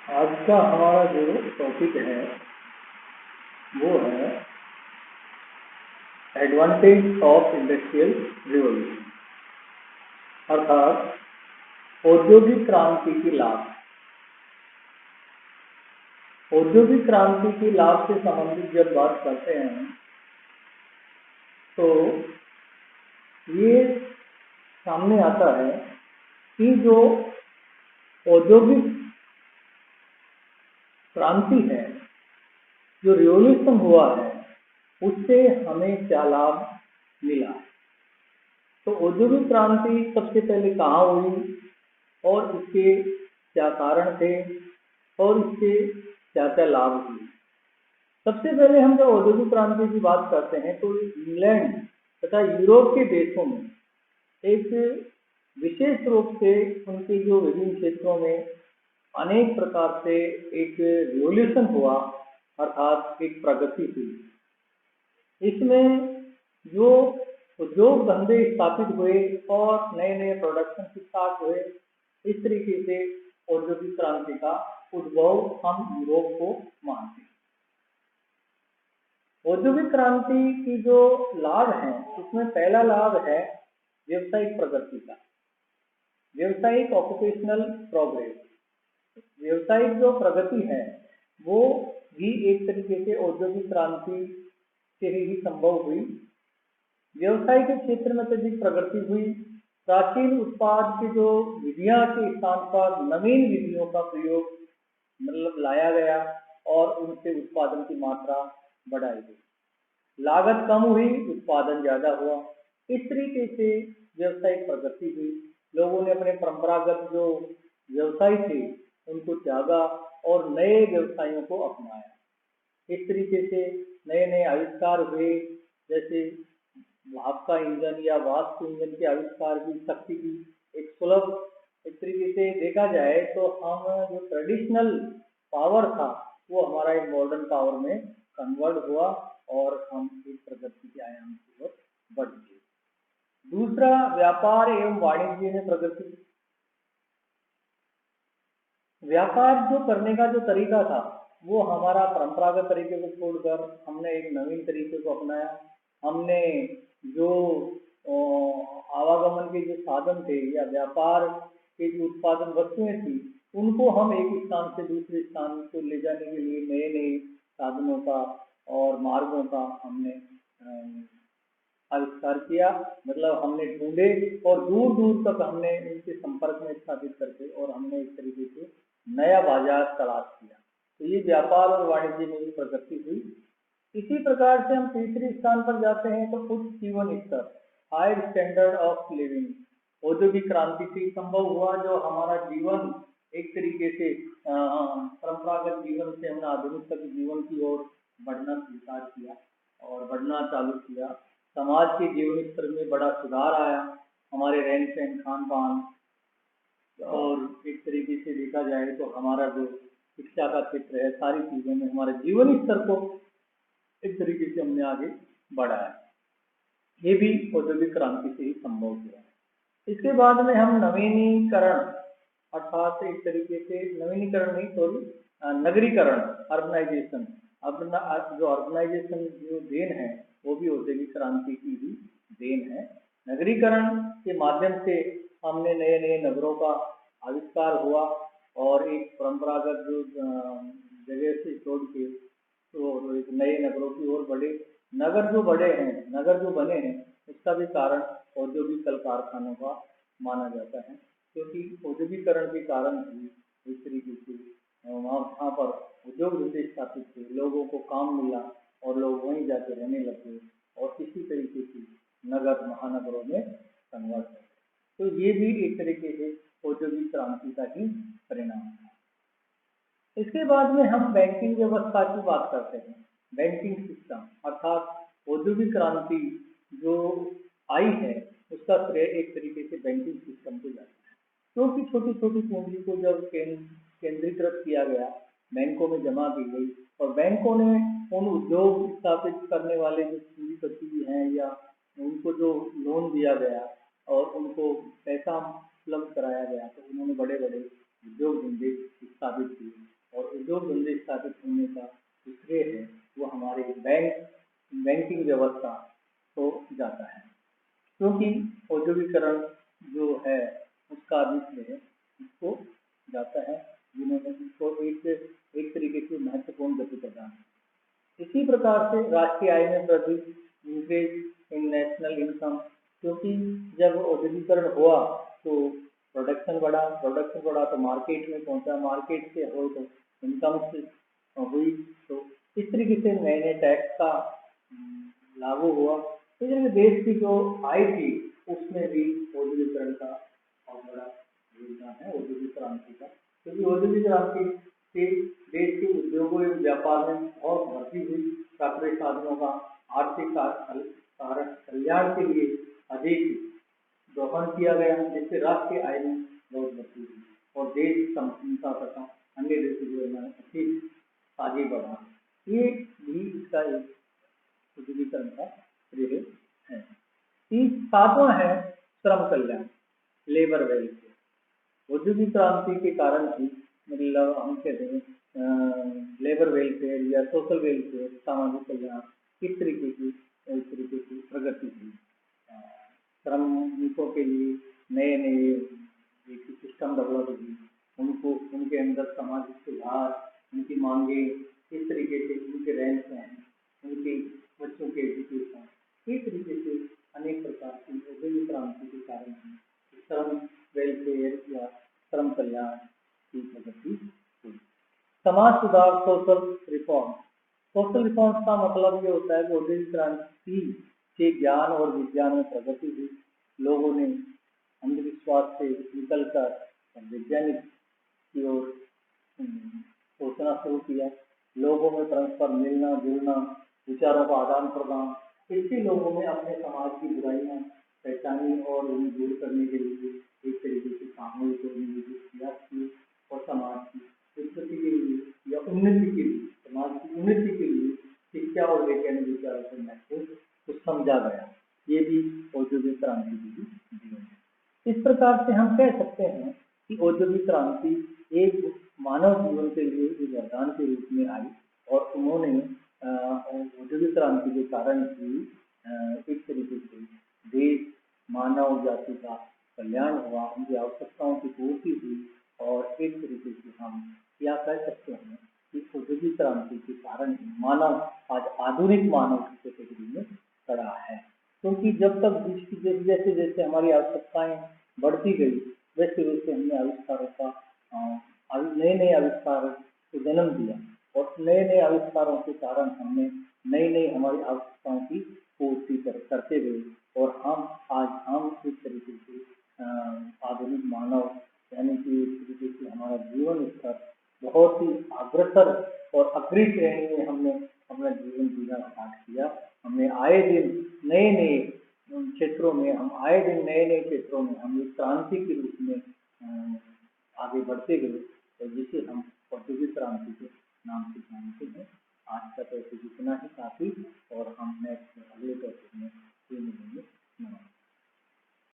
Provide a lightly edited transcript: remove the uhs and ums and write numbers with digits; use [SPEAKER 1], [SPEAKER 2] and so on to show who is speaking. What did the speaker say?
[SPEAKER 1] आज का हमारा जो टॉपिक है वो है एडवांटेज ऑफ इंडस्ट्रियल रिवॉल्यूशन, अर्थात औद्योगिक क्रांति की लाभ। औद्योगिक क्रांति की लाभ से संबंधित जब बात करते हैं तो ये सामने आता है कि जो औद्योगिक क्रांति है, जो रिवॉल्यूशन हुआ है, उससे हमें क्या लाभ मिला। तो औद्योगिक क्रांति सबसे पहले कहाँ हुई और इसके क्या कारण थे और इसके क्या क्या लाभ हुए। सबसे पहले हम जब औद्योगिक क्रांति की बात करते हैं तो इंग्लैंड तथा यूरोप के देशों में एक विशेष रूप से उनके जो विभिन्न क्षेत्रों में अनेक प्रकार से एक रिवॉल्यूशन हुआ, अर्थात एक प्रगति हुई। इसमें जो उद्योग धंधे स्थापित हुए और नए नए प्रोडक्शन स्टार्ट हुए, इस तरीके से औद्योगिक क्रांति का उद्भव हम यूरोप को मानते हैं। औद्योगिक क्रांति की जो लाभ है उसमें पहला लाभ है व्यवसायिक प्रगति का, व्यवसायिक ऑक्यूपेशनल प्रोग्रेस। व्यवसायिक जो प्रगति है वो भी एक तरीके से औद्योगिक क्रांति से ही संभव हुई। व्यवसाय के क्षेत्र में अधिक प्रगति हुई। प्राचीन उत्पाद की जो विधियां के स्थान पर नवीन विधियों का प्रयोग लाया गया और उनसे उत्पादन की मात्रा बढ़ाई गई। लागत कम हुई, उत्पादन ज्यादा हुआ। इस तरीके से व्यवसायिक प्रगति हुई। लोगों ने अपने परंपरागत जो व्यवसाय थे उनको त्यागा और नए व्यवसायों को अपनाया। इस तरीके से नए नए आविष्कार हुए, जैसे भाप का इंजन या वाष्प इंजन के आविष्कार की शक्ति की एक सुलभ, एक तरीके से देखा जाए तो हम जो ट्रेडिशनल पावर था वो हमारा एक मॉडर्न पावर में कन्वर्ट हुआ और हम एक प्रगति के आयाम की ओर बढ़ गए। दूसरा, व्यापार एवं वाणिज्य में प्रगति। व्यापार जो करने का जो तरीका था वो हमारा परंपरागत तरीके को छोड़कर हमने एक नवीन तरीके को अपनाया। हमने जो आवागमन के जो साधन थे या व्यापार के जो उत्पादन वस्तुएं थी उनको हम एक स्थान से दूसरे स्थान को ले जाने के लिए नए नए साधनों का और मार्गों का हमने आविष्कार किया। मतलब हमने ढूंढे और दूर दूर तक हमने इनके संपर्क में स्थापित करके और हमने एक तरीके से नया बाजार तलाश किया। तो ये व्यापार और वाणिज्य में भी प्रगति हुई। इसी प्रकार से हम तीसरे स्थान पर जाते हैं तो उच्च जीवन स्तर, हायर स्टैंडर्ड ऑफ लिविंग, औद्योगिक क्रांति से संभव हुआ। जो हमारा जीवन एक तरीके से परंपरागत जीवन से हमने आधुनिक जीवन की ओर बढ़ना स्वीकार किया और बढ़ना चालू किया। समाज के जीवन स्तर में बड़ा सुधार आया, हमारे रहन सहन, खान पान, और एक तरीके से देखा जाए तो हमारा जो शिक्षा का क्षेत्र है, सारी चीजों में हमारे जीवन स्तर को एक तरीके से हमने आगे बढ़ाया। ये भी औद्योगिक क्रांति से ही संभव हुआ। इसके बाद में हम नवीनीकरण, अर्थात एक तरीके से नवीनीकरण नहीं सॉरी नगरीकरण, अर्बनाइजेशन। जो अर्बनाइजेशन जो देन है वो भी औद्योगिक क्रांति की ही देन है। नगरीकरण के माध्यम से हमने नए नए नगरों का आविष्कार हुआ और एक परंपरागत जो जगह से छोड़ के तो एक नए नगरों की ओर बढ़े। नगर जो बड़े हैं, नगर जो बने हैं, उसका भी कारण औद्योगिक कल कारखानों का माना जाता है, क्योंकि औद्योगिकरण के कारण ही इस तरीके से वहाँ पर उद्योग धंधे स्थापित थे, लोगों को काम मिला और लोग वहीं जाके रहने लगे और इसी तरीके से नगर महानगरों में कन्वर्ट हो। तो ये भी एक तरीके से औद्योगिक क्रांति का ही परिणाम था। इसके बाद में हम बैंकिंग व्यवस्था की बात करते हैं। बैंकिंग सिस्टम, अर्थात औद्योगिक क्रांति जो आई है उसका श्रेय एक तरीके से बैंकिंग सिस्टम को जाता है, क्योंकि छोटी छोटी पूंजी को जब केंद्रीकृत किया गया, बैंकों में जमा की गई और बैंकों ने उन उद्योग स्थापित करने वाले जो पूंजीपति हैं या उनको जो लोन दिया गया और उनको पैसा उपलब्ध कराया गया, तो उन्होंने बड़े बड़े उद्योग धंधे स्थापित किए अंश में है इसको जाता है, जिन्होंने इसको एक तरीके से महत्वपूर्ण गति प्रदान की। इसी प्रकार से राष्ट्रीय आय में वृद्धि, इंक्रीज इन नेशनल इनकम, क्योंकि जब औद्योगिकरण हुआ तो प्रोडक्शन बढ़ा तो मार्केट में पहुंचा, मार्केट से हो तो इनकम हुई, तो इस तरीके से नए नए टैक्स का लागू हुआ। तो जैसे देश की जो आय थी उसमें भी औद्योगिकरण का बहुत बड़ा योगदान है, औद्योगिक क्रांति का, क्योंकि औद्योगिक क्रांति से देश के उद्योगों एवं व्यापार में बहुत बढ़ती हुई, प्राकृतिक साधनों का आर्थिक कल्याण के लिए अधिक दोहन किया गया, जिससे राष्ट्रीय आय में बहुत वृद्धि हुई और देश संपन्नता तथा अन्य देशों में अधिक आगे बढ़ा। ये भी इसका एक औद्योगिकरण का श्रेय है। सातवां है श्रम कल्याण, लेबर वेलफेयर। औद्योगिक क्रांति के कारण ही मतलब हम कहते हैं लेबर वेलफेयर या सोशल वेलफेयर, सामाजिक कल्याण, इस तरीके की प्रगति हुई। श्रमिकों के लिए नए नए सिस्टम डेवलप हुई, उनको उनके अंदर सामाजिक सुधार, उनकी मांगे, इस तरीके से उनके रहन सहन, उनके बच्चों के एजुकेशन, इस तरीके से अनेक प्रकार की औद्योगिक क्रांति के कारण श्रम वेलफेयर या श्रम कल्याण की प्रगति हुई। समाज सुधार, सोशल रिफॉर्म। सोशल रिफॉर्म का मतलब ये होता है कि औद्योगिक क्रांति के ज्ञान और विज्ञान में प्रगति हुई, लोगों ने अंधविश्वास से निकलकर वैज्ञानिक की ओर सोचना शुरू किया, लोगों में परस्पर मिलना जुलना, विचारों का आदान प्रदान, इससे लोगों में अपने समाज की बुराइयां पहचानी और उन्हें दूर करने के लिए एक तरीके से सामूहिक प्रयास किए और समाज की उत्पत्ति के लिए या उन्नति के लिए, समाज की उन्नति के लिए शिक्षा और वैज्ञानिक विचारों को महत्व को समझा गया। ये भी औद्योगिक क्रांति की जीवन है। इस प्रकार से हम कह सकते हैं कि औद्योगिक क्रांति एक मानव जीवन के लिए एक वरदान के रूप में आई और उन्होंने औद्योगिक क्रांति के कारण ही एक तरीके से देश मानव जाति का कल्याण हुआ, उनकी आवश्यकताओं की पूर्ति हुई और एक तरीके से हम क्या कह सकते हैं कि औद्योगिक क्रांति के कारण मानव आज आधुनिक मानव की कैटेगरी में खड़ा है। क्योंकि जब तक जैसे जैसे हमारी आवश्यकताएं बढ़ती गई वैसे वैसे हमने आविष्कारों का नए नए आविष्कार को जन्म दिया और नए नए आविष्कारों के कारण हमने नई नई हमारी आवश्यकताओं की पूर्ति करते गए और हम इस तरीके से आधुनिक मानव यानी कि इस तरीके से हमारा जीवन स्तर बहुत ही अग्रसर और अग्रणी श्रेणी में हमने अपना जीवन जीना स्टार्ट किया। हमने आए दिन नए नए क्षेत्रों में हम एक क्रांति के रूप में आगे बढ़ते गए, तो जिसे हम औद्योगिक क्रांति के नाम से जानते हैं। आज का टॉपिक इतना ही काफी और हम नेक्स्ट अगले टॉपिक में मिलेंगे।